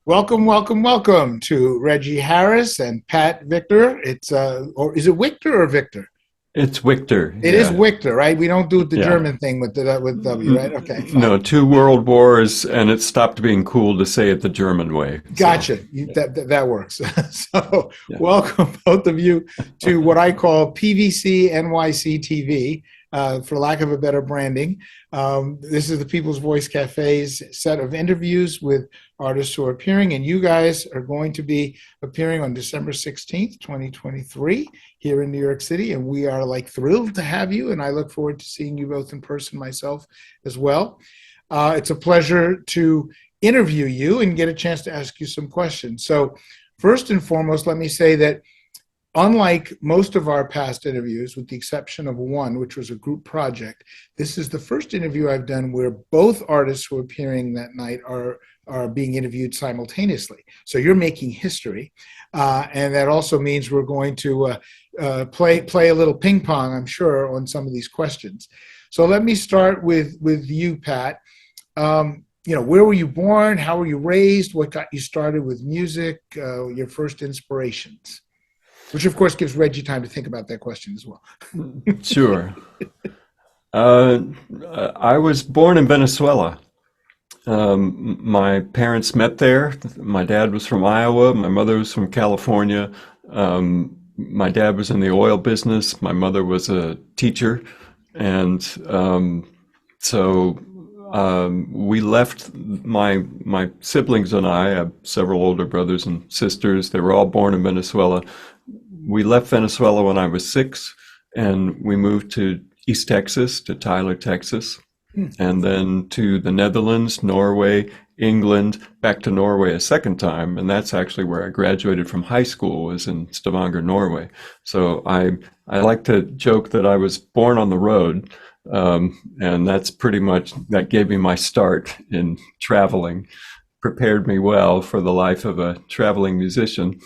Welcome, welcome, welcome to Reggie Harris and Pat Wictor. It's or is it Wictor or Victor? It's Wictor. It is Wictor, right? We don't do the Yeah. German thing with W, right? Okay, fine. No, 2 world wars, and it stopped being cool to say it the German way. Gotcha. So, That works. So, yeah. welcome both of you to what I call PVC NYC TV, for lack of a better branding. This is the People's Voice Cafe's set of interviews with artists who are appearing, and you guys are going to be appearing on December 16th, 2023 here in New York City, and we are thrilled to have you, and I look forward to seeing you both in person myself as well. It's a pleasure to interview you and get a chance to ask you some questions. So first and foremost, let me say that unlike most of our past interviews, with the exception of one, which was a group project, this is the first interview I've done where both artists who are appearing that night are being interviewed simultaneously. So you're making history. And that also means we're going to play a little ping pong, I'm sure, on some of these questions. So let me start with you, Pat. Where were you born? How were you raised? What got you started with music? Your first inspirations? Which, of course, gives Reggie time to think about that question as well. Sure. I was born in Venezuela. My parents met there. My dad was from Iowa. My mother was from California. My dad was in the oil business. My mother was a teacher. And so we left, my siblings and I have several older brothers and sisters. They were all born in Venezuela. We left Venezuela when I was 6, and we moved to East Texas, to Tyler, Texas, and then to the Netherlands, Norway, England, back to Norway a second time. And that's actually where I graduated from high school, was in Stavanger, Norway. So I like to joke that I was born on the road. And that's pretty much, that gave me my start in traveling, prepared me well for the life of a traveling musician.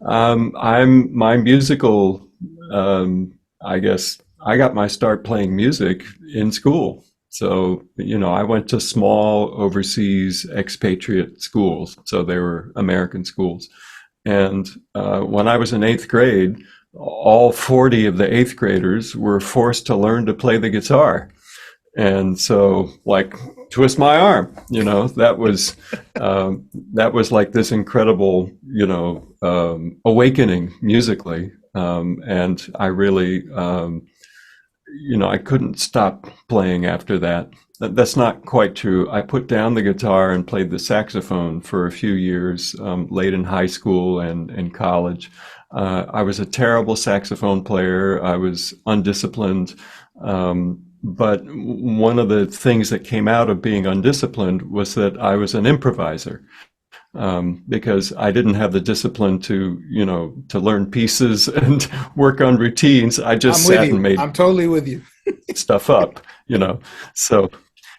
I'm my musical, I guess I got my start playing music in school. So, I went to small overseas expatriate schools. So they were American schools. And when I was in 8th grade, all 40 of the 8th graders were forced to learn to play the guitar. And so, twist my arm, that was like this incredible, awakening musically. And I really, I couldn't stop playing after that. That's not quite true. I put down the guitar and played the saxophone for a few years, late in high school and in college. I was a terrible saxophone player. I was undisciplined. But one of the things that came out of being undisciplined was that I was an improviser, because I didn't have the discipline to learn pieces and work on routines. I just sat and made I'm totally with you. stuff up, So,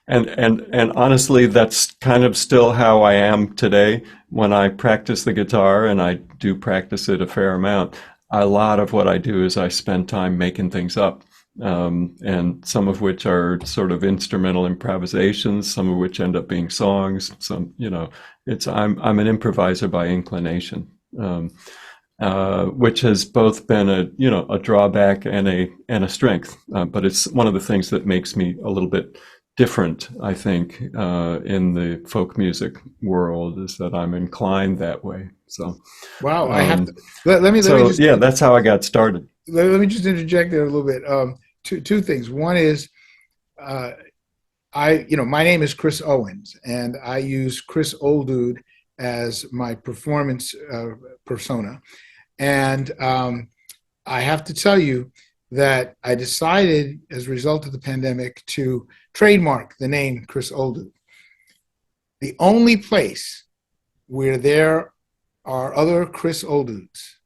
and honestly, that's kind of still how I am today. When I practice the guitar, and I do practice it a fair amount, a lot of what I do is I spend time making things up. And some of which are sort of instrumental improvisations, some of which end up being songs. Some, I'm an improviser by inclination, which has both been a drawback and a strength. But it's one of the things that makes me a little bit different, I think, in the folk music world, is that I'm inclined that way. So, wow, I have to let me just, yeah, that's how I got started. Let me just interject there a little bit. Two things. One is, my name is Chris Owens, and I use Chris Olddude as my performance persona. And I have to tell you that I decided, as a result of the pandemic, to trademark the name Chris Olddude. The only place where there are other Chris Olddudes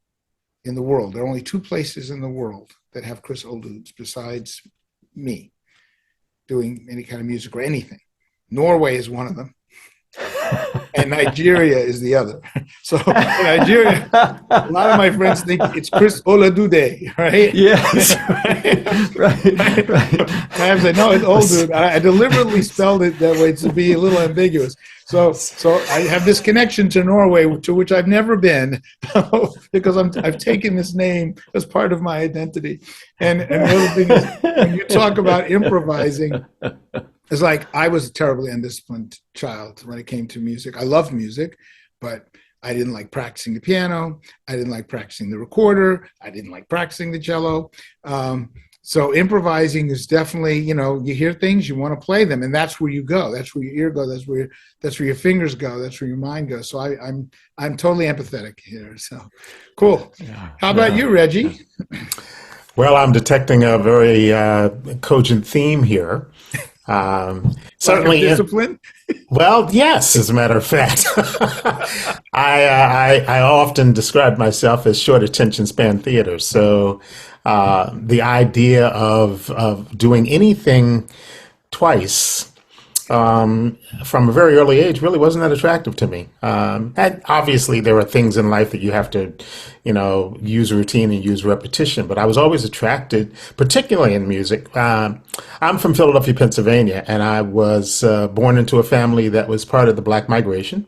in the world, there are only 2 places in the world that have Chris Olddudes besides me doing any kind of music or anything. Norway is one of them. and Nigeria is the other. So in Nigeria, a lot of my friends think it's Chris Oladude, right? Yes, right. And I say, no, it's old dude. I deliberately spelled it that way to be a little ambiguous. So I have this connection to Norway, to which I've never been, because I've taken this name as part of my identity. And the other thing is, when you talk about improvising, it's like I was a terribly undisciplined child when it came to music. I loved music, but I didn't like practicing the piano. I didn't like practicing the recorder. I didn't like practicing the cello. So improvising is definitely, you hear things, you want to play them, and that's where you go. That's where your ear goes. That's where your fingers go. That's where your mind goes. So I'm totally empathetic here. So cool. Yeah, How about you, Reggie? Well, I'm detecting a very cogent theme here. Certainly, discipline. Well, yes, as a matter of fact, I often describe myself as short attention span theater. So the idea of doing anything twice from a very early age really wasn't that attractive to me. And obviously, there are things in life that you have to, use routine and use repetition. But I was always attracted, particularly in music. I'm from Philadelphia, Pennsylvania, and I was born into a family that was part of the Black migration.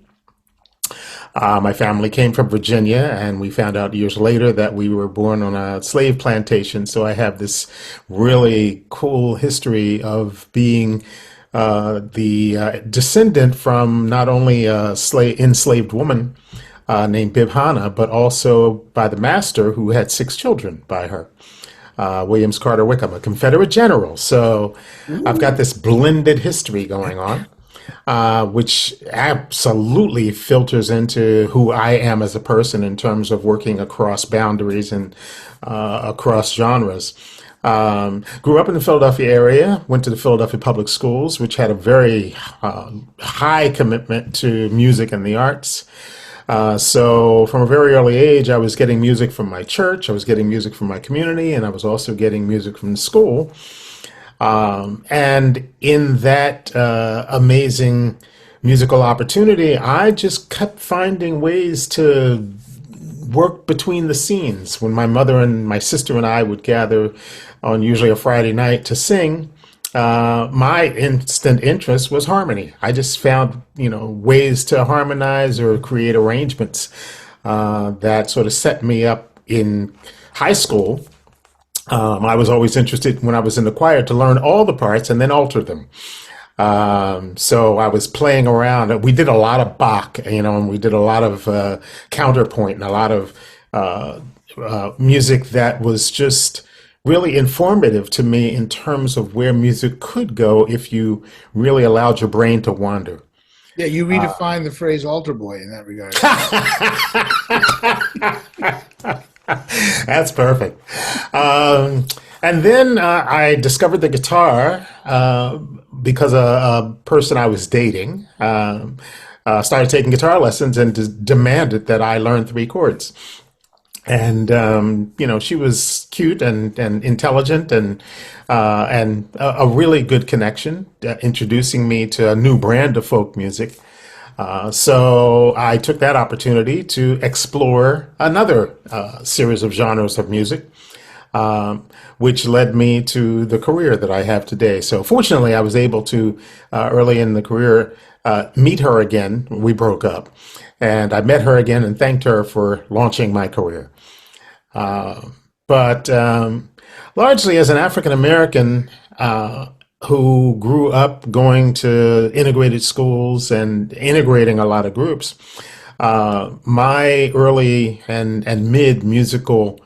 My family came from Virginia, and we found out years later that we were born on a slave plantation. So I have this really cool history of being the descendant from not only a enslaved woman named Bibhana, but also by the master who had 6 children by her, Williams Carter Wickham, a Confederate general. So I've got this blended history going on. Which absolutely filters into who I am as a person in terms of working across boundaries and across genres. Grew up in the Philadelphia area, went to the Philadelphia Public Schools, which had a very high commitment to music and the arts. So from a very early age, I was getting music from my church, I was getting music from my community, and I was also getting music from school. And in that amazing musical opportunity, I just kept finding ways to work between the scenes. When my mother and my sister and I would gather on usually a Friday night to sing, my instant interest was harmony. I just found, ways to harmonize or create arrangements that sort of set me up in high school. I was always interested when I was in the choir to learn all the parts and then alter them. So I was playing around. We did a lot of Bach, and we did a lot of counterpoint and a lot of music that was just really informative to me in terms of where music could go if you really allowed your brain to wander. Yeah, you redefined the phrase altar boy in that regard. That's perfect. And then I discovered the guitar because a person I was dating started taking guitar lessons and demanded that I learn 3 chords. And she was cute and intelligent and a really good connection, introducing me to a new brand of folk music. So I took that opportunity to explore another series of genres of music, which led me to the career that I have today. So fortunately, I was able to, early in the career, meet her again. We broke up. And I met her again and thanked her for launching my career. But largely as an African American, who grew up going to integrated schools and integrating a lot of groups, my early and mid musical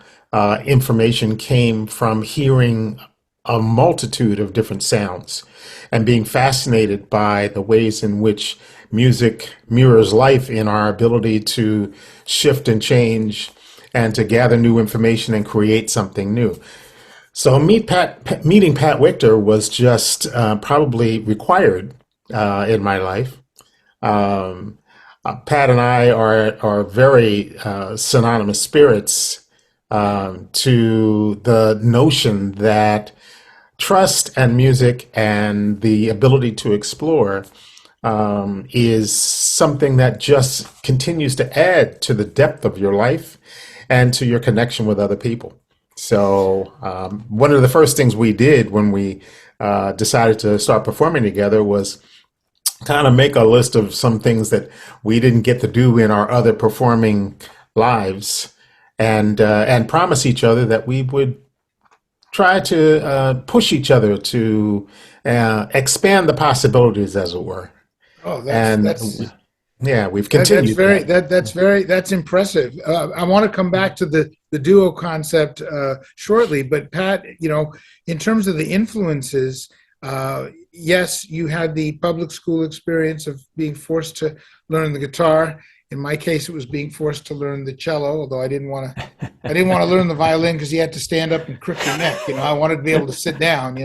information came from hearing a multitude of different sounds and being fascinated by the ways in which music mirrors life in our ability to shift and change and to gather new information and create something new. So meeting Pat Wictor was just probably required in my life. Pat and I are very synonymous spirits to the notion that trust and music and the ability to explore is something that just continues to add to the depth of your life and to your connection with other people. So one of the first things we did when we decided to start performing together was kind of make a list of some things that we didn't get to do in our other performing lives, and promise each other that we would try to push each other to expand the possibilities, as it were. Oh, And yeah, we've continued that's impressive. I want to come back to the duo concept shortly, but Pat, in terms of the influences, yes, you had the public school experience of being forced to learn the guitar. In my case, it was being forced to learn the cello, although I didn't want to learn the violin because you had to stand up and crook your neck. I wanted to be able to sit down.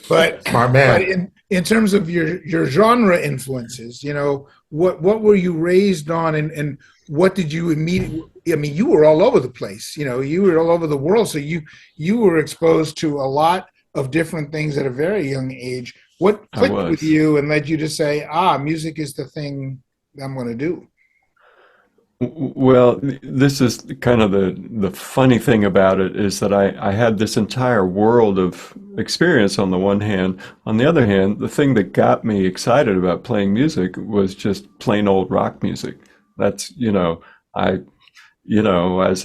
But Smart man. But in terms of your genre influences, what were you raised on, and what did you immediately? I mean, you were all over the place. You were all over the world, so you were exposed to a lot of different things at a very young age. What clicked with you and led you to say, music is the thing I'm going to do? Well, this is kind of the funny thing about it, is that I had this entire world of experience on the one hand. On the other hand, the thing that got me excited about playing music was just plain old rock music. That's, as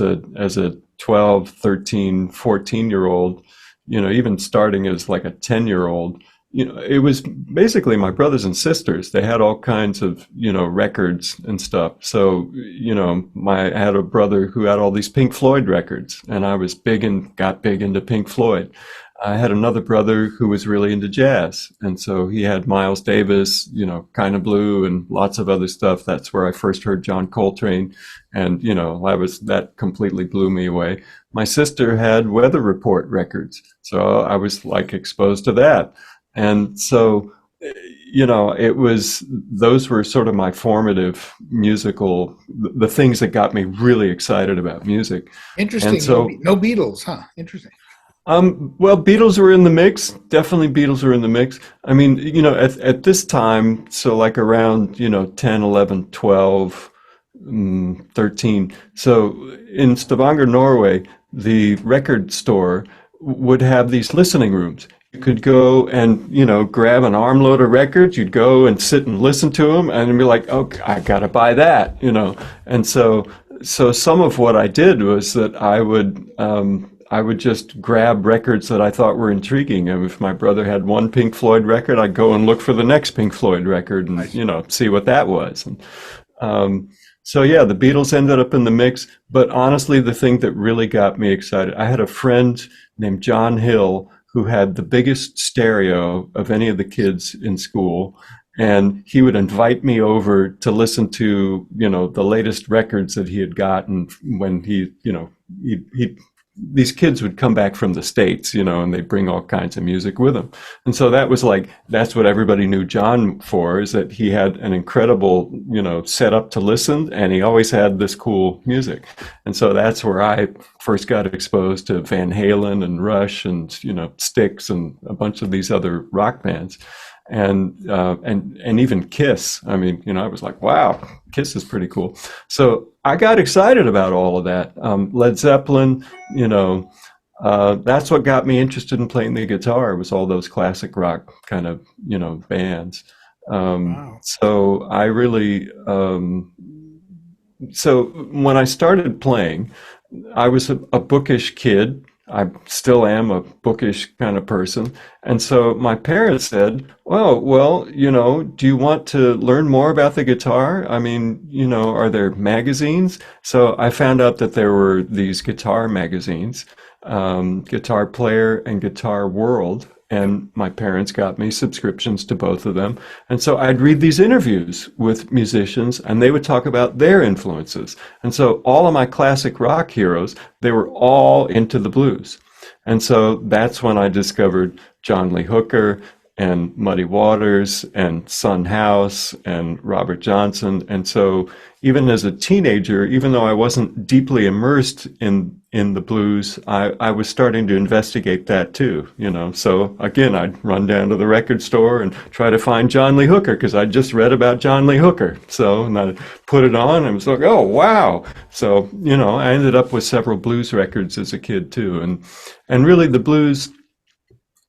a 12, 13, 14-year-old, even starting as like a 10-year-old, it was basically my brothers and sisters. They had all kinds of, records and stuff. So, I had a brother who had all these Pink Floyd records, and I was got big into Pink Floyd. I had another brother who was really into jazz, and so he had Miles Davis, Kind of Blue, and lots of other stuff. That's where I first heard John Coltrane, and that completely blew me away. My sister had Weather Report records, so I was like exposed to that. And so, those were sort of my formative musical, the things that got me really excited about music. Interesting. And so, no Beatles, huh? Interesting. Well, Beatles were in the mix. Definitely Beatles were in the mix. I mean, at this time, so like around, 10, 11, 12, 13. So in Stavanger, Norway, the record store would have these listening rooms. You could go and, grab an armload of records. You'd go and sit and listen to them and be like, oh, I got to buy that, And so some of what I did was that I would just grab records that I thought were intriguing. And if my brother had one Pink Floyd record, I'd go and look for the next Pink Floyd record and, see what that was. And, so yeah, the Beatles ended up in the mix. But honestly, the thing that really got me excited, I had a friend named John Hill who had the biggest stereo of any of the kids in school. And he would invite me over to listen to, the latest records that he had gotten when these kids would come back from the States, and they bring all kinds of music with them. And so that's what everybody knew John for, is that he had an incredible, setup to listen, and he always had this cool music. And so that's where I first got exposed to Van Halen and Rush and, Styx and a bunch of these other rock bands. And even Kiss. I mean, I was like, wow, Kiss is pretty cool. So I got excited about all of that. Led Zeppelin, that's what got me interested in playing the guitar, was all those classic rock kind of, bands. Wow. So I really, so when I started playing, I was a bookish kid. I still am a bookish kind of person. And so my parents said, well, do you want to learn more about the guitar? I mean, are there magazines? So I found out that there were these guitar magazines, Guitar Player and Guitar World. And my parents got me subscriptions to both of them. And so I'd read these interviews with musicians, and they would talk about their influences. And so all of my classic rock heroes, they were all into the blues. And so that's when I discovered John Lee Hooker and Muddy Waters and Son House and Robert Johnson. And so even as a teenager, even though I wasn't deeply immersed in in the blues, I was starting to investigate that too, you know. So again, I'd run down to the record store and try to find John Lee Hooker because I just read about John Lee Hooker. So, and I put it on and I was like, oh, wow. So, you know, I ended up with several blues records as a kid too. And really the blues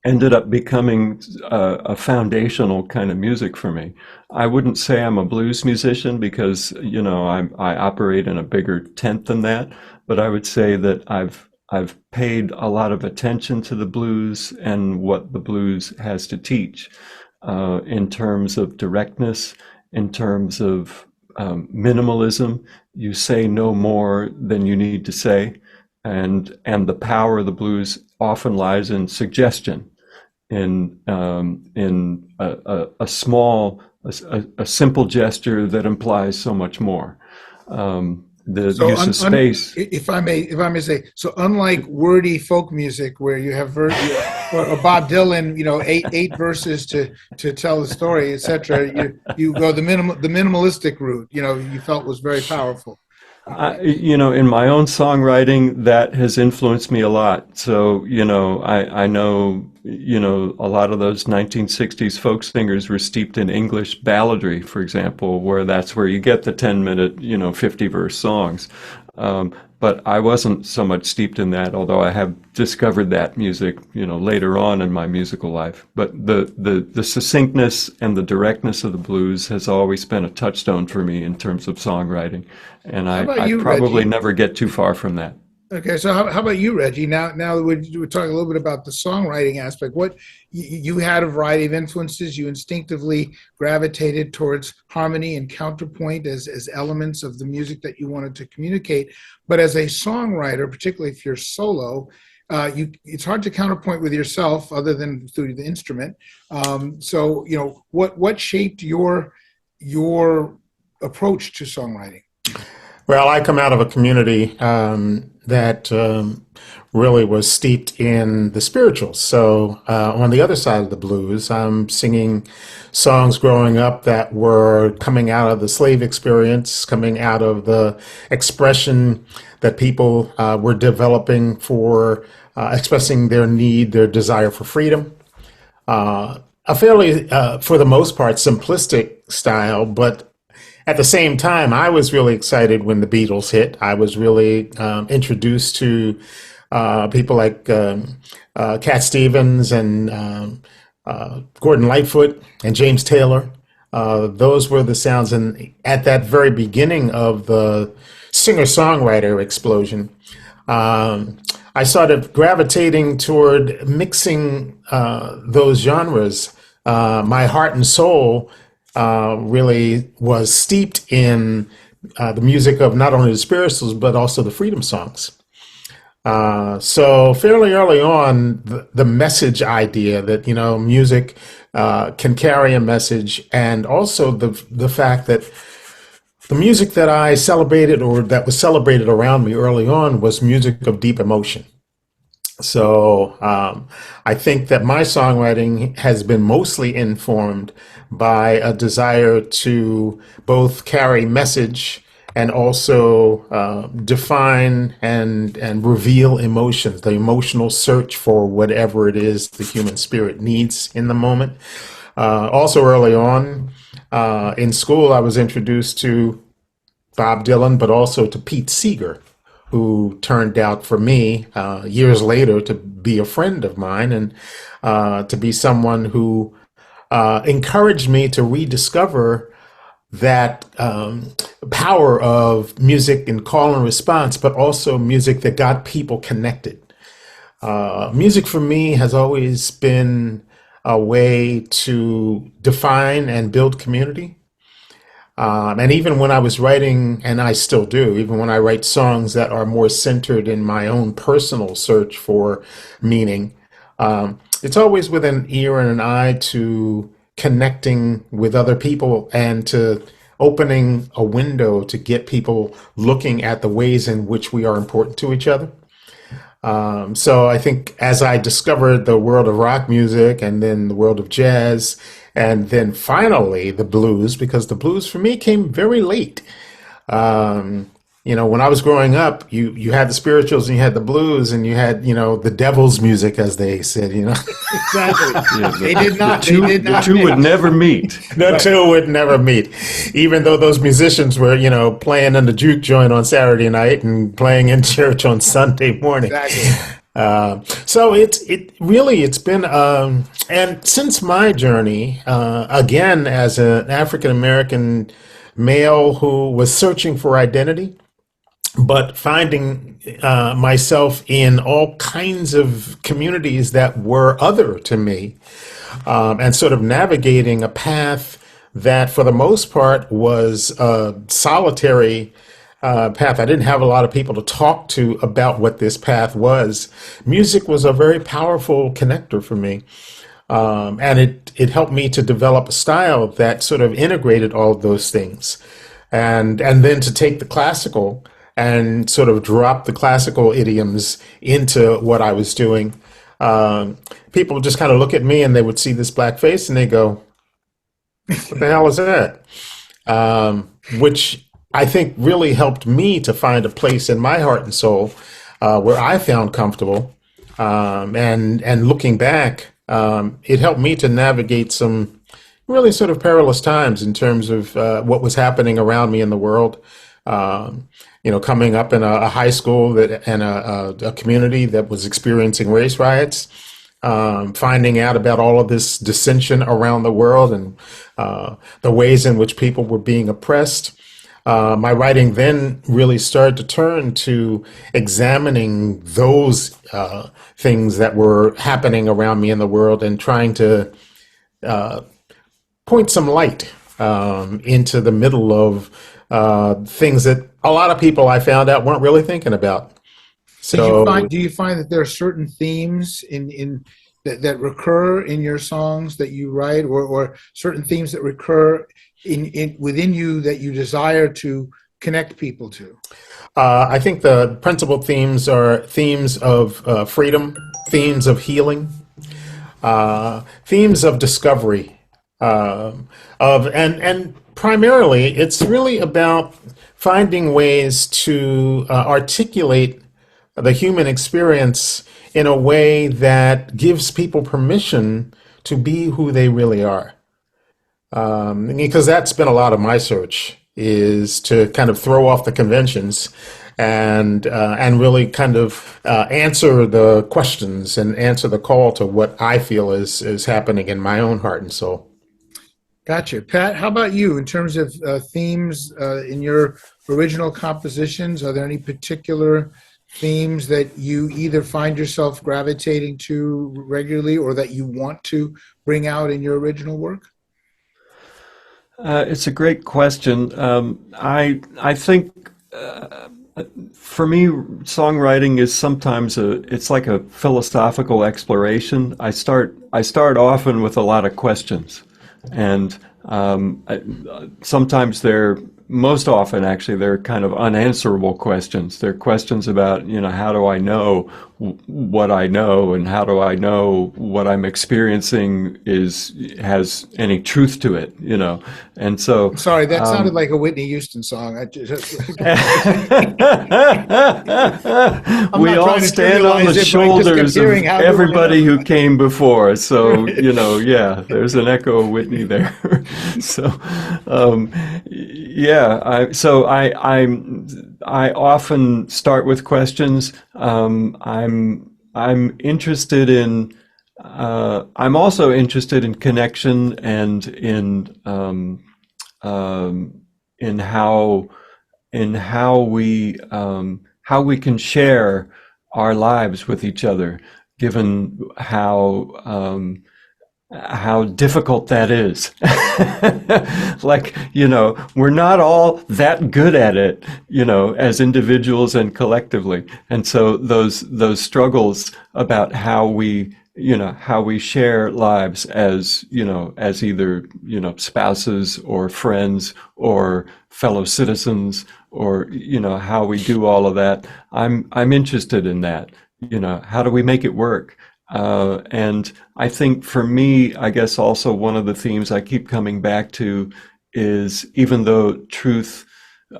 ended up becoming a foundational kind of music for me. I wouldn't say I'm a blues musician because, you know, I operate in a bigger tent than that, but I would say that I've paid a lot of attention to the blues and what the blues has to teach in terms of directness, in terms of minimalism. You say no more than you need to say, and the power of the blues often lies in suggestion, in a small, a simple gesture that implies so much more. The So, use of space. if I may say, so unlike wordy folk music where you have or Bob Dylan, you know, eight verses to tell the story, etc., you go the minimalistic route. You know, you felt was very powerful. You know, in my own songwriting, that has influenced me a lot. So, you know, I know, you know, a lot of those 1960s folk singers were steeped in English balladry, for example, where that's where you get the 10-minute, you know, 50-verse songs. But I wasn't so much steeped in that, although I have discovered that music, you know, later on in my musical life. But the succinctness and the directness of the blues has always been a touchstone for me in terms of songwriting. And How about I you, probably Reggie? never get too far from that. Okay, so how about you, Reggie? Now that we're talking a little bit about the songwriting aspect. What you had a variety of influences. You instinctively gravitated towards harmony and counterpoint as elements of the music that you wanted to communicate. But as a songwriter, particularly if you're solo, it's hard to counterpoint with yourself other than through the instrument. So you know what shaped your approach to songwriting? Well, I come out of a community that really was steeped in the spirituals. So on the other side of the blues, I'm singing songs growing up that were coming out of the slave experience, coming out of the expression that people were developing for expressing their need, their desire for freedom. A fairly, for the most part, simplistic style, but at the same time, I was really excited when the Beatles hit. I was really introduced to people like Cat Stevens and Gordon Lightfoot and James Taylor. Those were the sounds. And at that very beginning of the singer-songwriter explosion, I started gravitating toward mixing those genres. My heart and soul really was steeped in the music of not only the spirituals but also the freedom songs. So fairly early on, the message idea that you know music can carry a message, and also the fact that the music that I celebrated or that was celebrated around me early on was music of deep emotion. So I think that my songwriting has been mostly informed by a desire to both carry message and also define and reveal emotions, the emotional search for whatever it is the human spirit needs in the moment. Also early on in school, I was introduced to Bob Dylan, but also to Pete Seeger, who turned out for me years later to be a friend of mine and to be someone who encouraged me to rediscover that power of music and call and response, but also music that got people connected. Music for me has always been a way to define and build community. And even when I was writing, and I still do, even when I write songs that are more centered in my own personal search for meaning, it's always with an ear and an eye to connecting with other people and to opening a window to get people looking at the ways in which we are important to each other. So I think as I discovered the world of rock music and then the world of jazz, and then finally the blues, because the blues for me came very late. When I was growing up, you had the spirituals and you had the blues and you had, the devil's music, as they said. Exactly. Yeah, They did not. They two, did the not two would mix. never meet. The two would never meet, even though those musicians were, playing in the juke joint on Saturday night and playing in church on Sunday morning. Exactly. So it's been, and since my journey, again, as an African American male who was searching for identity, but finding myself in all kinds of communities that were other to me, and sort of navigating a path that, for the most part, was a solitary path. I didn't have a lot of people to talk to about what this path was. Music was a very powerful connector for me. And it helped me to develop a style that sort of integrated all of those things. And then to take the classical and sort of drop the classical idioms into what I was doing. People would just kind of look at me and they would see this black face and they go, what the hell is that? Which I think really helped me to find a place in my heart and soul where I found comfortable. And looking back, it helped me to navigate some really sort of perilous times in terms of what was happening around me in the world. Coming up in a high school and a community that was experiencing race riots, finding out about all of this dissension around the world and the ways in which people were being oppressed. My writing then really started to turn to examining those things that were happening around me in the world and trying to point some light into the middle of things that a lot of people, I found out, weren't really thinking about. Do you find that there are certain themes in that recur in your songs that you write, or certain themes that recur in within you that you desire to connect people to? I think the principal themes are themes of freedom, themes of healing, themes of discovery, and primarily it's really about finding ways to articulate the human experience in a way that gives people permission to be who they really are. Because that's been a lot of my search, is to kind of throw off the conventions and really kind of answer the questions and answer the call to what I feel is happening in my own heart and soul. Gotcha. Pat, how about you in terms of themes in your original compositions? Are there any particular themes that you either find yourself gravitating to regularly or that you want to bring out in your original work? It's a great question. I think for me, songwriting is sometimes it's like a philosophical exploration. I start often with a lot of questions, and sometimes most often actually they're kind of unanswerable questions. They're questions about, how do I know what I know, and how do I know what I'm experiencing has any truth to it, and so. Sorry, that sounded like a Whitney Houston song. We all stand on the shoulders of everybody who came before, so yeah, there's an echo of Whitney there. So yeah, I often start with questions. I'm interested in. I'm also interested in connection and in how we can share our lives with each other, given how difficult that is. Like, we're not all that good at it, as individuals and collectively. And so those struggles about how we share lives as either, spouses or friends or fellow citizens, or, how we do all of that. I'm interested in that. How do we make it work? And I think for me, I guess also one of the themes I keep coming back to is, even though truth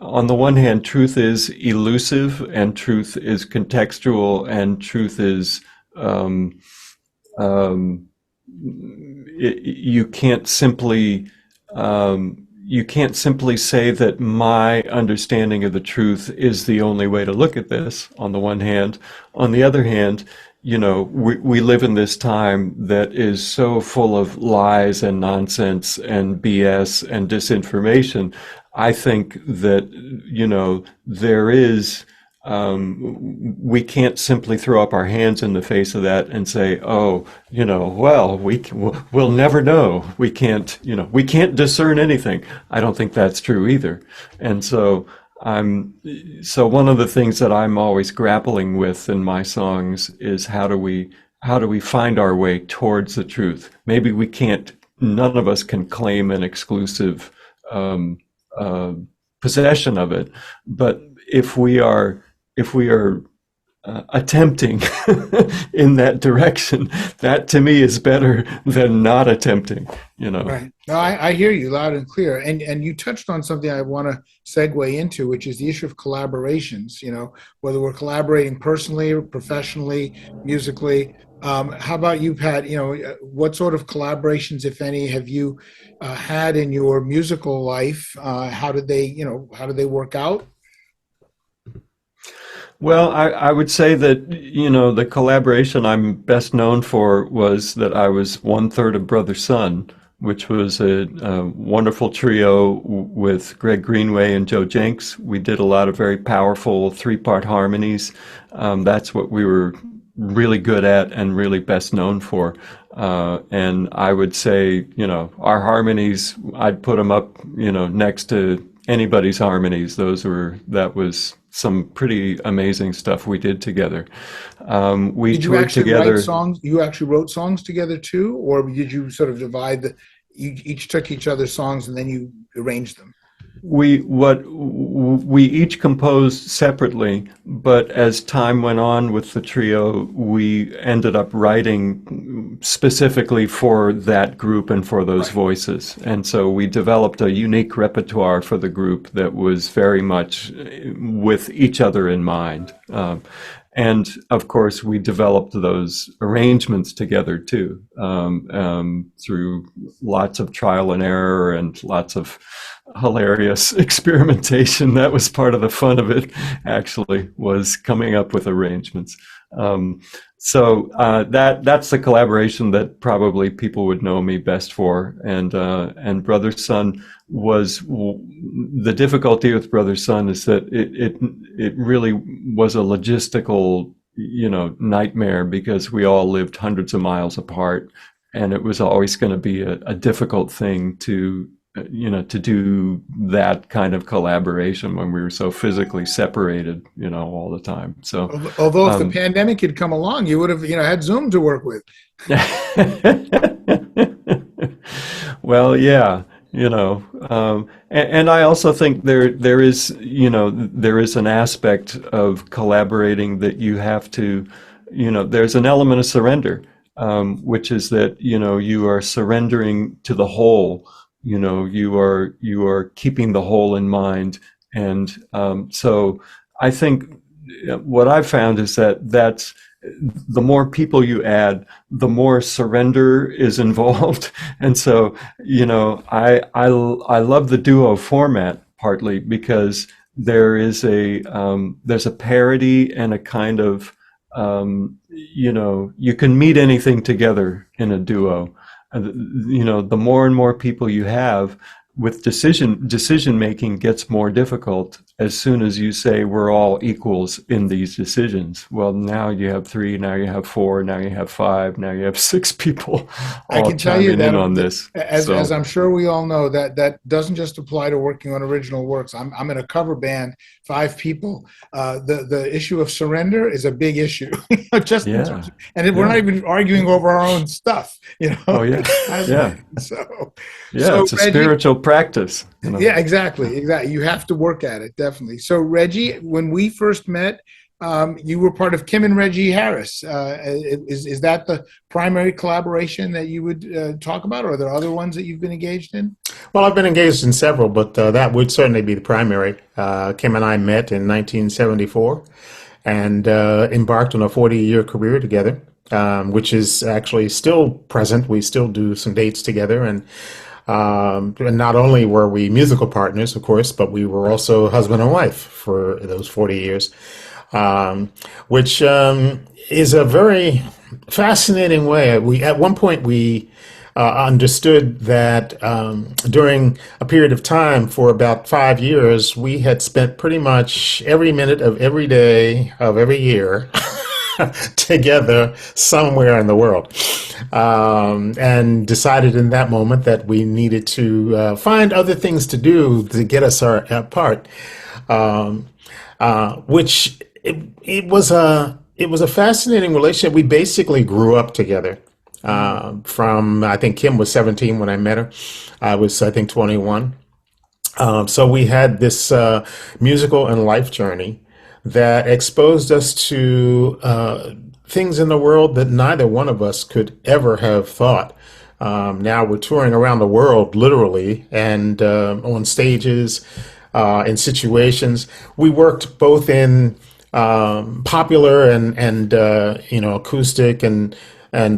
on the one hand, truth is elusive, and truth is contextual, and truth is um, you can't simply say that my understanding of the truth is the only way to look at this, on the one hand. On the other hand, we live in this time that is so full of lies and nonsense and BS and disinformation. I think that, there is, we can't simply throw up our hands in the face of that and say, oh, well, we'll never know. We can't discern anything. I don't think that's true either. And so one of the things that I'm always grappling with in my songs is how do we find our way towards the truth? Maybe none of us can claim an exclusive possession of it, but if we are attempting in that direction, that to me is better than not attempting. Right. No, I hear you loud and clear. And you touched on something I want to segue into, which is the issue of collaborations, whether we're collaborating personally or professionally, musically. How about you, Pat? What sort of collaborations, if any, have you had in your musical life? How did they work out? Well, I would say that, the collaboration I'm best known for was that I was one third of Brother Sun, which was a wonderful trio with Greg Greenway and Joe Jenks. We did a lot of very powerful three-part harmonies. That's what we were really good at and really best known for. And I would say, our harmonies, I'd put them up, next to anybody's harmonies. That was some pretty amazing stuff we did together. We Did you toured actually together. write songs? You actually wrote songs together too, or did you sort of you each took each other's songs and then you arranged them? We each composed separately, but as time went on with the trio, we ended up writing specifically for that group and for those Right. voices. And so we developed a unique repertoire for the group that was very much with each other in mind. And of course, we developed those arrangements together too, through lots of trial and error and lots of hilarious experimentation. That was part of the fun of it, actually, was coming up with arrangements. That's the collaboration that probably people would know me best for. And Brother Sun was the difficulty with Brother Sun is that it really was a logistical nightmare, because we all lived hundreds of miles apart, and it was always going to be a difficult thing to do that kind of collaboration when we were so physically separated, all the time. So, Although if the pandemic had come along, you would have, had Zoom to work with. well, yeah, and I also think there is an aspect of collaborating that you have to, there's an element of surrender, which is that, you are surrendering to the whole. You are keeping the whole in mind. And so I think what I've found is that's the more people you add, the more surrender is involved. And so, I love the duo format, partly because there's a parody and a kind of, you can meet anything together in a duo. The more and more people you have, with decision making gets more difficult as soon as you say we're all equals in these decisions. Well, now you have 3, now you have 4, now you have 5, now you have 6 people I all can tell you chiming that in on this. as I'm sure we all know, that doesn't just apply to working on original works. I'm in a cover band, 5 people. The issue of surrender is a big issue. Just in terms of, we're not even arguing over our own stuff. Oh yeah, yeah. So It's a Reggie, spiritual practice. Yeah, exactly. You have to work at it, definitely. So Reggie, when we first met, you were part of Kim and Reggie Harris. Is that the primary collaboration that you would talk about, or are there other ones that you've been engaged in? Well, I've been engaged in several, but that would certainly be the primary. Kim and I met in 1974 and embarked on a 40-year career together, which is actually still present. We still do some dates together. And not only were we musical partners, of course, but we were also husband and wife for those 40 years, which is a very fascinating way. At one point, we understood that during a period of time for about 5 years, we had spent pretty much every minute of every day of every year together somewhere in the world, and decided in that moment that we needed to find other things to do to get us apart, which it was a fascinating relationship. We basically grew up together. From I think Kim was 17 when I met her. I was, I think, 21. So we had this musical and life journey that exposed us to things in the world that neither one of us could ever have thought. Now we're touring around the world, literally, and on stages, in situations. We worked both in popular and acoustic and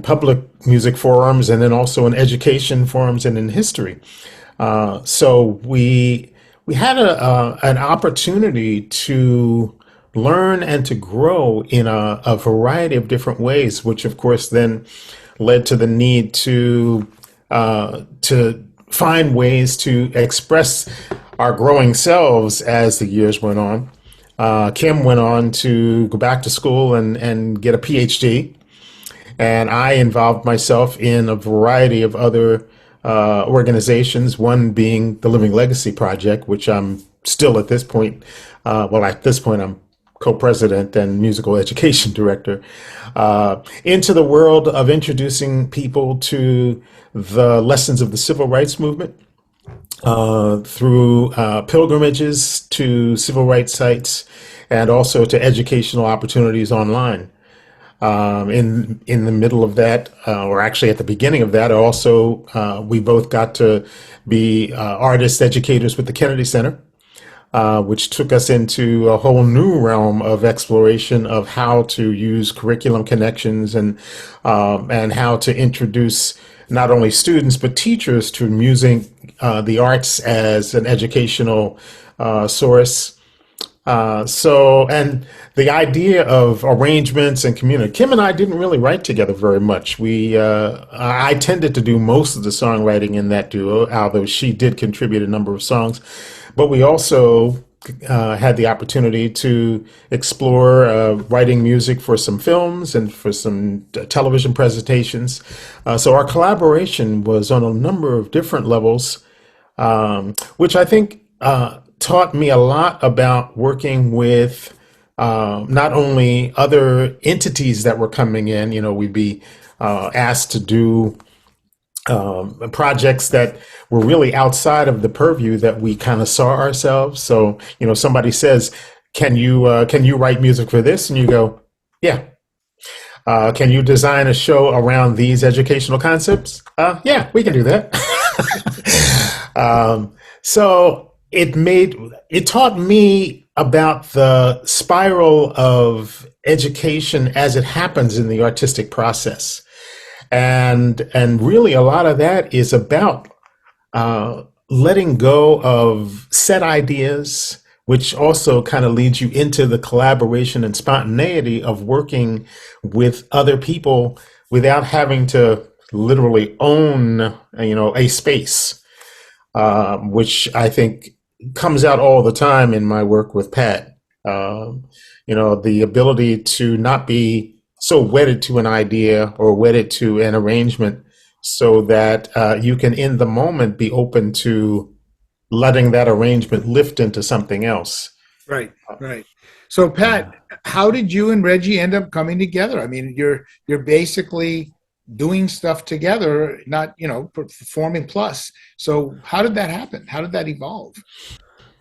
public music forums, and then also in education forums and in history. So we had an opportunity to learn and to grow in a variety of different ways, which of course then led to the need to find ways to express our growing selves as the years went on. Kim went on to go back to school and get a PhD, and I involved myself in a variety of other organizations, one being the Living Legacy Project, which I'm still at this point, at this point, I'm co-president and musical education director, into the world of introducing people to the lessons of the civil rights movement, through pilgrimages to civil rights sites and also to educational opportunities online. In the middle of that, or actually at the beginning of that, also we both got to be artist educators with the Kennedy Center, which took us into a whole new realm of exploration of how to use curriculum connections and how to introduce not only students but teachers to using the arts as an educational source. And the idea of arrangements and community. Kim and I didn't really write together very much. I tended to do most of the songwriting in that duo, although she did contribute a number of songs. But we also had the opportunity to explore writing music for some films and for some television presentations. So our collaboration was on a number of different levels, which I think taught me a lot about working with not only other entities that were coming in. We'd be asked to do projects that were really outside of the purview that we kind of saw ourselves. So, somebody says, can you write music for this? And you go, yeah. Can you design a show around these educational concepts? Yeah, we can do that. So it taught me about the spiral of education as it happens in the artistic process. And really a lot of that is about letting go of set ideas, which also kind of leads you into the collaboration and spontaneity of working with other people without having to literally own, a space, which I think comes out all the time in my work with Pat. The ability to not be so wedded to an idea or wedded to an arrangement, so that you can in the moment be open to letting that arrangement lift into something else. Right. So Pat, how did you and Reggie end up coming together? I mean, you're basically doing stuff together, not, performing plus. So how did that happen? How did that evolve?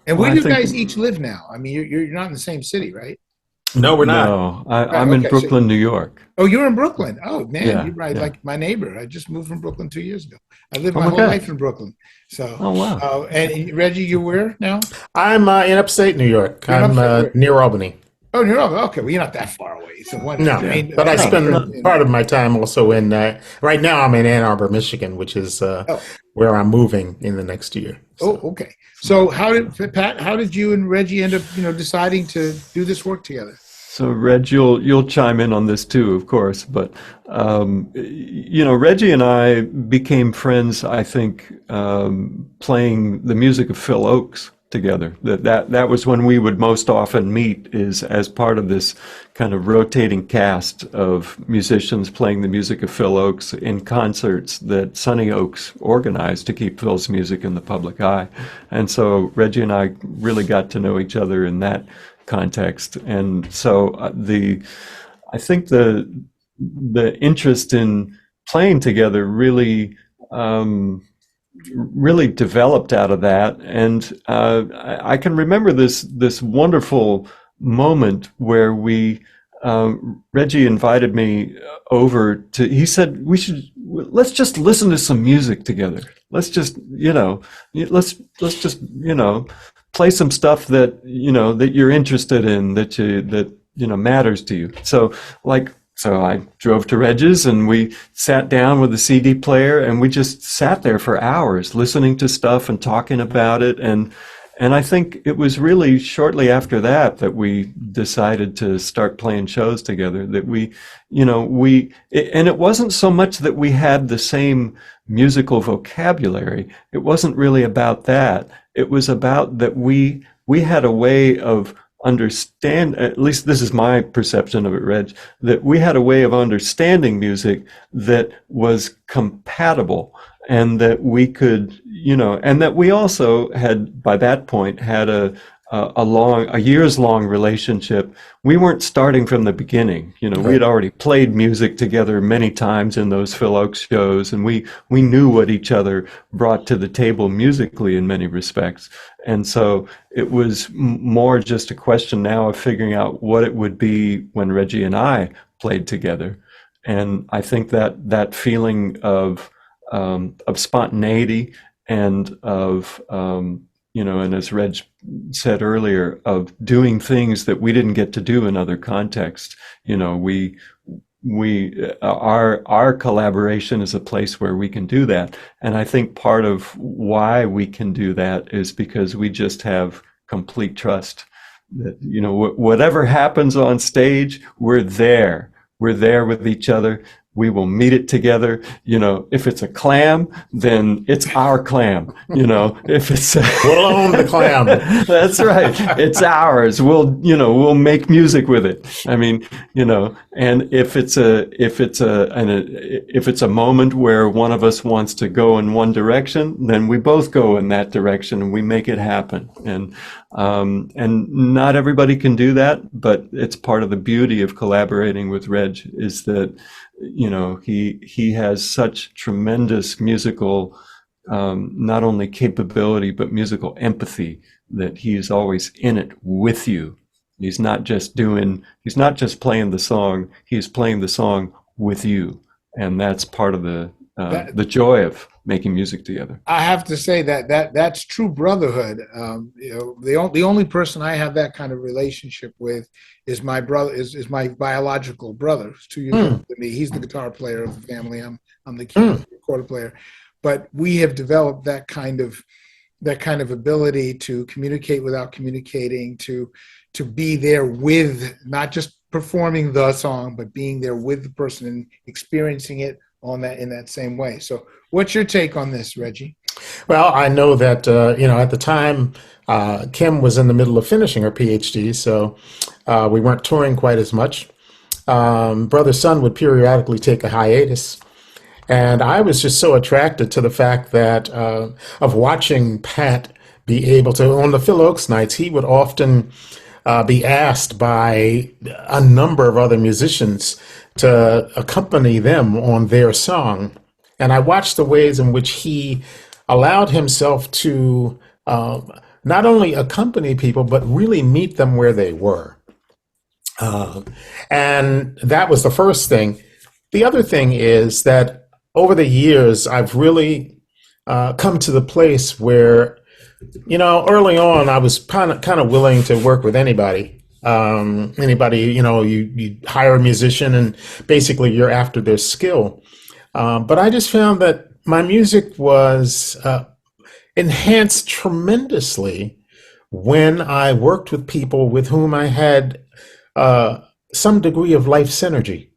And where do you guys each live now? I mean, you're not in the same city, right? No, we're not. No, Right, I'm in okay. So, Brooklyn, New York. oh, you're in Brooklyn. Oh man, Yeah, you're right. yeah. Like my neighbor. I just moved from Brooklyn 2 years ago. I lived Oh my my whole God. life in Brooklyn. So, Oh wow. and Reggie, you where now? I'm in upstate New York. You're in I'm upstate. Where? near Albany. Oh, New York. Okay, well, you're not that far away. So one, No, Yeah. but I one No, hour. no. spend part of my time also in, right now I'm in Ann Arbor, Michigan, which is Oh, where I'm moving in the next year. oh, So, okay. So how did Pat? How did you and Reggie end up, deciding to do this work together? So Reg, you'll chime in on this too, of course. But Reggie and I became friends, I think, playing the music of Phil Oakes together. That was when we would most often meet, is as part of this kind of rotating cast of musicians playing the music of Phil Oakes in concerts that Sonny Oakes organized to keep Phil's music in the public eye. And so Reggie and I really got to know each other in that context. And so I think the interest in playing together really developed out of that. And I can remember this wonderful moment where Reggie invited me over to. He said let's just listen to some music together. Let's just let's just play some stuff that that you're interested in, that matters to you. So I drove to Reggie's and we sat down with a CD player and we just sat there for hours listening to stuff and talking about it. And I think it was really shortly after that we decided to start playing shows together, that and it wasn't so much that we had the same musical vocabulary. It wasn't really about that. It was about that we had a way of understand, at least this is my perception of it, Reg, that we had a way of understanding music that was compatible, and that we could, and that we also had, by that point, had a years long relationship. We weren't starting from the beginning. We had already played music together many times in those Phil Oakes shows, and we knew what each other brought to the table musically in many respects. And so it was more just a question now of figuring out what it would be when Reggie and I played together. And I think that feeling of spontaneity and of and as Reg said earlier, of doing things that we didn't get to do in other contexts. Our collaboration is a place where we can do that. And I think part of why we can do that is because we just have complete trust that, whatever happens on stage, we're there with each other. We will meet it together. If it's a clam, then it's our clam. If it's we'll own the clam. That's right. It's ours. We'll make music with it. I mean, and if it's a moment where one of us wants to go in one direction, then we both go in that direction and we make it happen. And not everybody can do that, but it's part of the beauty of collaborating with Reg, is that he has such tremendous musical not only capability but musical empathy, that he's always in it with you. He's not just playing the song, he's playing the song with you. And that's part of the joy of making music together. I have to say that's true brotherhood. The only person I have that kind of relationship with is my brother, is my biological brother, who's 2 years older than me. He's the guitar player of the family. I'm the keyboard recorder player. But we have developed that kind of ability to communicate without communicating, to be there with, not just performing the song, but being there with the person and experiencing it in that same way. So what's your take on this, Reggie? Well, I know that, at the time, Kim was in the middle of finishing her PhD, so we weren't touring quite as much. Brother Son would periodically take a hiatus. And I was just so attracted to the fact that of watching Pat be able to, on the Phil Oakes nights, he would often be asked by a number of other musicians to accompany them on their song. And I watched the ways in which he allowed himself to not only accompany people, but really meet them where they were. Uh, and that was the first thing. The other thing is that over the years, I've really come to the place where, early on, I was kind of willing to work with anybody. Anybody, you hire a musician and basically you're after their skill. But I just found that my music was enhanced tremendously when I worked with people with whom I had uh, some degree of life synergy.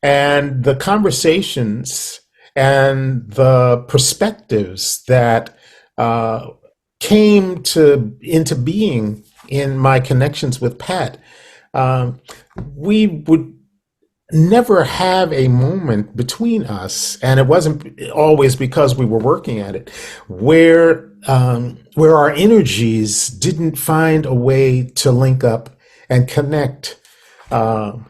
And the conversations and the perspectives that uh, came to into being in my connections with Pat, um, we would never have a moment between us, and it wasn't always because we were working at it, where our energies didn't find a way to link up and connect. Um,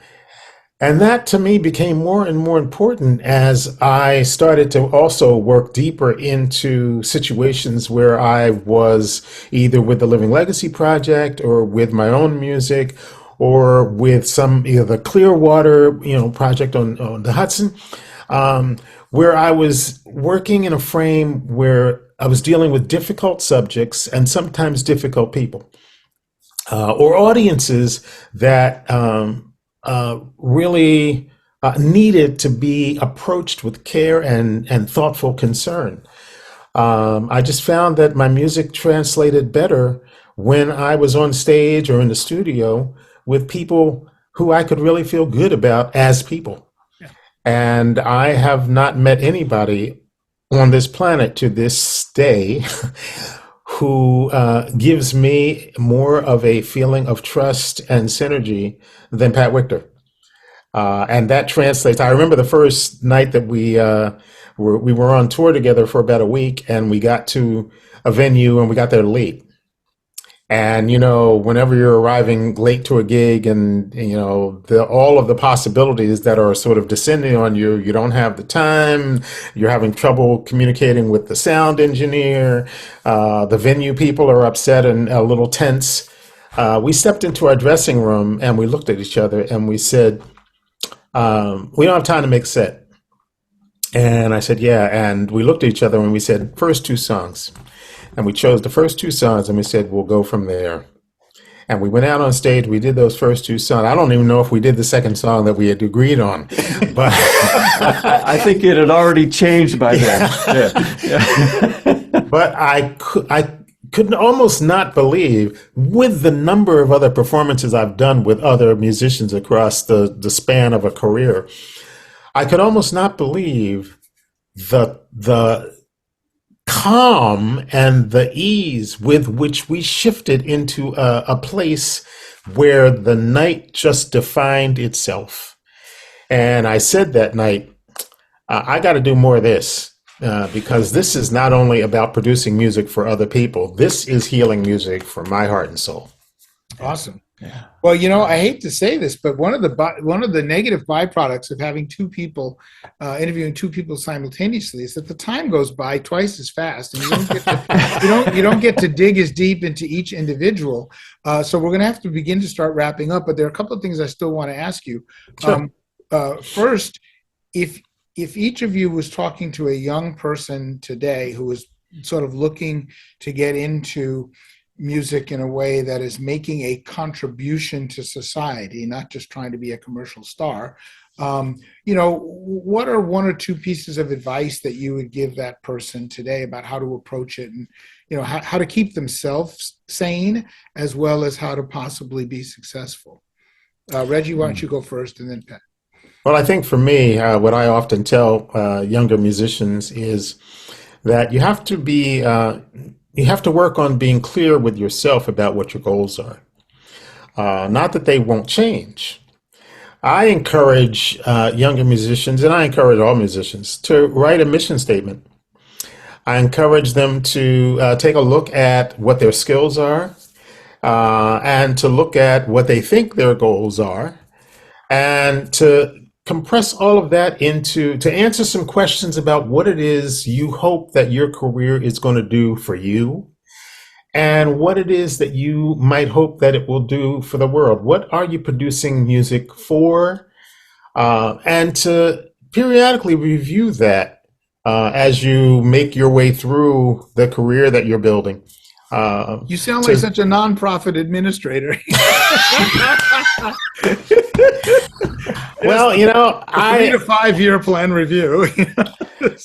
and that to me became more and more important as I started to also work deeper into situations where I was either with the Living Legacy Project or with my own music or with some either the Clearwater, project on the Hudson, um, where I was working in a frame where I was dealing with difficult subjects and sometimes difficult people or audiences that really needed to be approached with care and thoughtful concern. I just found that my music translated better when I was on stage or in the studio with people who I could really feel good about as people. And I have not met anybody on this planet to this day who gives me more of a feeling of trust and synergy than Pat Wictor. And that translates. I remember the first night that we were on tour together for about a week, and we got to a venue and we got there late. And whenever you're arriving late to a gig, and all of the possibilities that are sort of descending on you, you don't have the time. You're having trouble communicating with the sound engineer. The venue people are upset and a little tense. We stepped into our dressing room and we looked at each other and we said, "We don't have time to make set." And I said, "Yeah." And we looked at each other and we said, "First two songs." And we chose the first two songs and we said, "We'll go from there." And we went out on stage. We did those first two songs. I don't even know if we did the second song that we had agreed on, but I think it had already changed by then. Yeah. Yeah. but I could almost not believe, with the number of other performances I've done with other musicians across the span of a career, I could almost not believe the calm and the ease with which we shifted into a place where the night just defined itself. And I said that night, I got to do more of this because this is not only about producing music for other people, this is healing music for my heart and soul. Awesome. Well, I hate to say this, but one of the negative byproducts of having two people interviewing two people simultaneously is that the time goes by twice as fast, and you don't get to dig as deep into each individual. So we're going to have to begin to start wrapping up. But there are a couple of things I still want to ask you. Sure. First, if each of you was talking to a young person today who was sort of looking to get into music in a way that is making a contribution to society, not just trying to be a commercial star, what are one or two pieces of advice that you would give that person today about how to approach it, and how to keep themselves sane as well as how to possibly be successful? Reggie, why don't you go first, and then Pat? Well, I think for me, what I often tell younger musicians is that you have to work on being clear with yourself about what your goals are. Not that they won't change. I encourage younger musicians, and I encourage all musicians, to write a mission statement. I encourage them to take a look at what their skills are and to look at what they think their goals are, and to compress all of that to answer some questions about what it is you hope that your career is going to do for you, and what it is that you might hope that it will do for the world. What are you producing music for? And to periodically review that as you make your way through the career that you're building. You sound to like such a nonprofit administrator. Well, you know, 3 to 5 year plan review.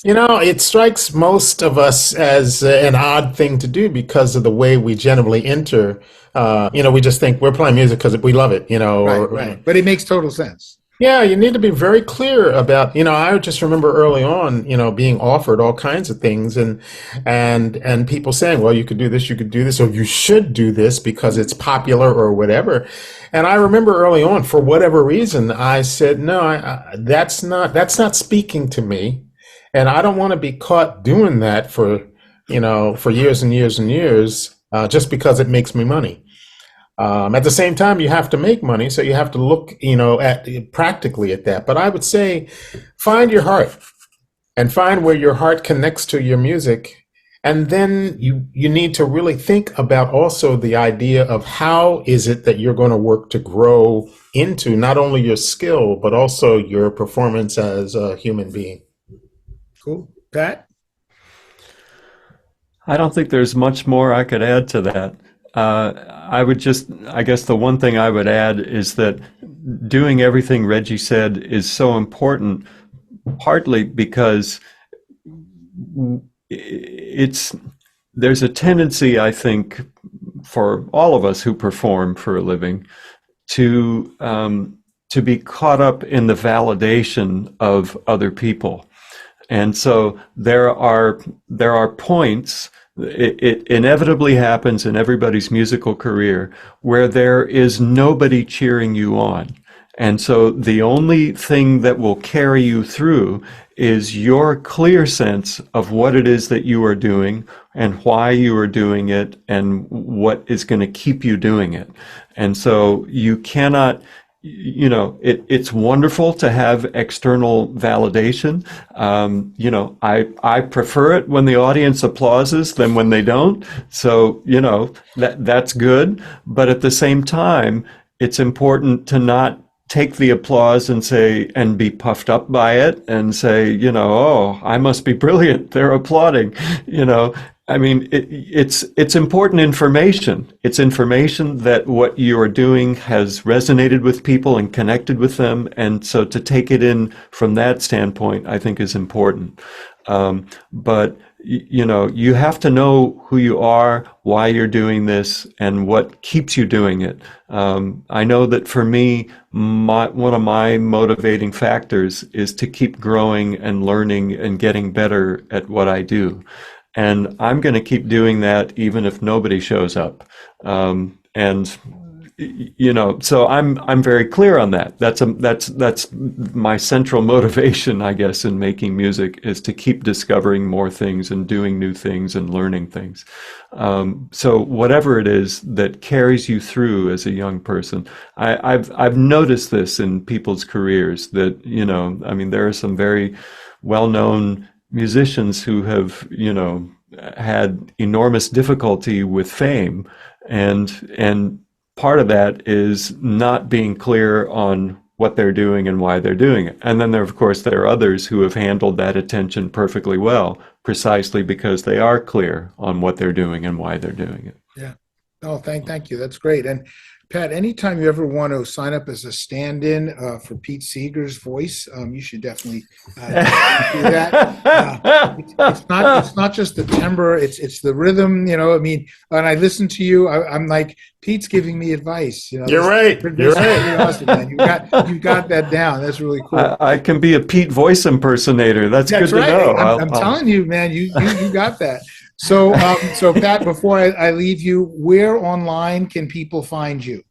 you know, it strikes most of us as an odd thing to do because of the way we generally enter. You know, we just think we're playing music because we love it, you know. Right. But it makes total sense. Yeah, you need to be very clear about, you know, I just remember early on, you know, being offered all kinds of things and people saying, well, you could do this, you could do this, or you should do this because it's popular or whatever. And I remember early on, for whatever reason, I said, no, that's not speaking to me. And I don't want to be caught doing that for, you know, for years and years and years, just because it makes me money. At the same time, you have to make money, so you have to look, you know, at practically at that. But I would say, find your heart and find where your heart connects to your music, and then you need to really think about also the idea of how is it that you're going to work to grow into not only your skill but also your performance as a human being. Cool. Pat? I don't think there's much more I could add to that. I guess the one thing I would add is that doing everything Reggie said is so important, partly because there's a tendency, I think, for all of us who perform for a living to be caught up in the validation of other people. And so there are points. It inevitably happens in everybody's musical career where there is nobody cheering you on. And so the only thing that will carry you through is your clear sense of what it is that you are doing and why you are doing it and what is going to keep you doing it. And so you cannot, you know, it's wonderful to have external validation. You know, I prefer it when the audience applauses than when they don't. So, you know, that's good. But at the same time, it's important to not take the applause and be puffed up by it and say, you know, oh, I must be brilliant. They're applauding, you know. I mean, it's important information. It's information that what you are doing has resonated with people and connected with them. And so to take it in from that standpoint, I think is important. But, you know, you have to know who you are, why you're doing this, and what keeps you doing it. I know that for me, one of my motivating factors is to keep growing and learning and getting better at what I do. And I'm going to keep doing that even if nobody shows up. And you know, so I'm very clear on that. That's my central motivation, I guess, in making music, is to keep discovering more things and doing new things and learning things. So whatever it is that carries you through as a young person, I've noticed this in people's careers that, you know, I mean, there are some very well-known musicians who have, you know, had enormous difficulty with fame, and part of that is not being clear on what they're doing and why they're doing it. And then of course there are others who have handled that attention perfectly well, precisely because they are clear on what they're doing and why they're doing it. Yeah. Oh, thank you. That's great. And Pat, anytime you ever want to sign up as a stand-in for Pete Seeger's voice, you should definitely do that. It's not just the timbre; it's the rhythm. You know, I mean, when I listen to you, I'm like, Pete's giving me advice. You know, You're right. You're right. Awesome, man. You got that down. That's really cool. I can be a Pete voice impersonator. That's good right. to know. I'm telling you, man, you got that. So, Pat, before I leave you, where online can people find you?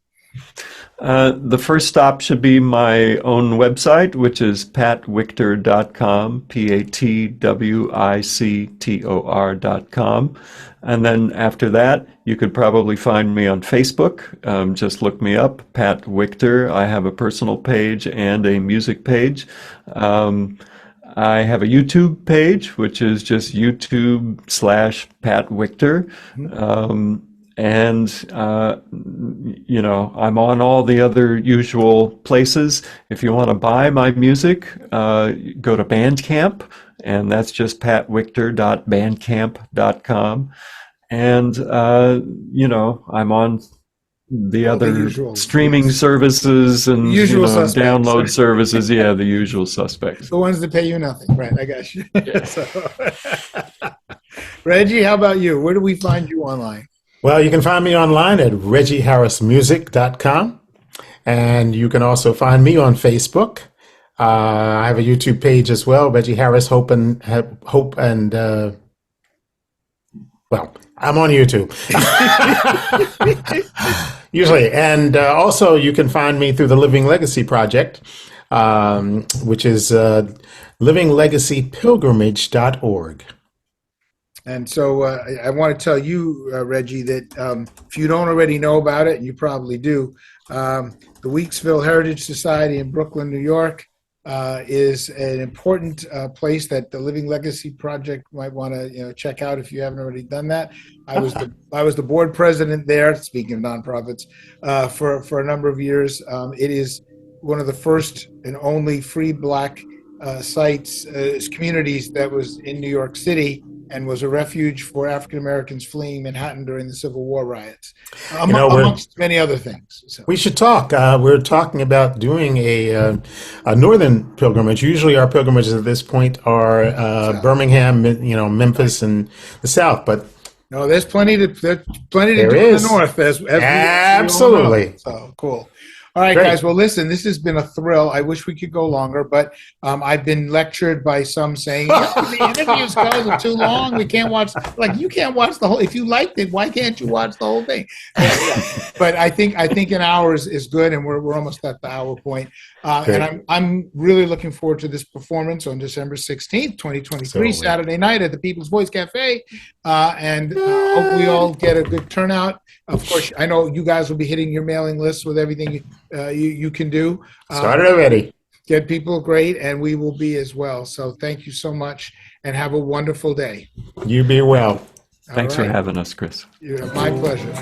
The first stop should be my own website, which is patwictor.com, patwictor.com. And then after that, you could probably find me on Facebook. Just look me up, Pat Wictor. I have a personal page and a music page. I have a YouTube page, which is just YouTube/Pat Wictor. and I'm on all the other usual places. If you want to buy my music, go to Bandcamp, and that's just patwictor.bandcamp.com. And I'm on the All the other usual streaming services and usual suspects. download services. Yeah, the usual suspects. The ones that pay you nothing, right? I got you. Yeah. So, Reggie, how about you? Where do we find you online? Well, you can find me online at reggieharrismusic.com. And you can also find me on Facebook. I have a YouTube page as well, Reggie Harris, Hope and well, I'm on YouTube. Usually. And also you can find me through the Living Legacy Project, which is livinglegacypilgrimage.org. And so I want to tell you, Reggie, that if you don't already know about it, and you probably do, the Weeksville Heritage Society in Brooklyn, New York, is an important place that the Living Legacy Project might want to check out if you haven't already done that. I was the board president there. Speaking of nonprofits, for a number of years, it is one of the first and only free Black sites, communities that was in New York City, and was a refuge for African Americans fleeing Manhattan during the Civil War riots, amongst many other things. So. We should talk. We're talking about doing a northern pilgrimage. Usually, our pilgrimages at this point are Birmingham, Memphis, and the South. But no, there's plenty to do in the North. As absolutely. So cool. All right, Great. guys. Well, listen, this has been a thrill. I wish we could go longer, but I've been lectured by some saying the interviews go too long. We can't watch. Like, you can't watch the whole. If you liked it, why can't you watch the whole thing? But I think an hour is good, and we're almost at the hour point. And I'm really looking forward to this performance on December 16th, 2023, Saturday night at the People's Voice Cafe, and hope we all get a good turnout. Of course, I know you guys will be hitting your mailing list with everything you can do. Started already. Get people great, and we will be as well. So thank you so much, and have a wonderful day. You be well. Thanks for having us, Chris. My pleasure.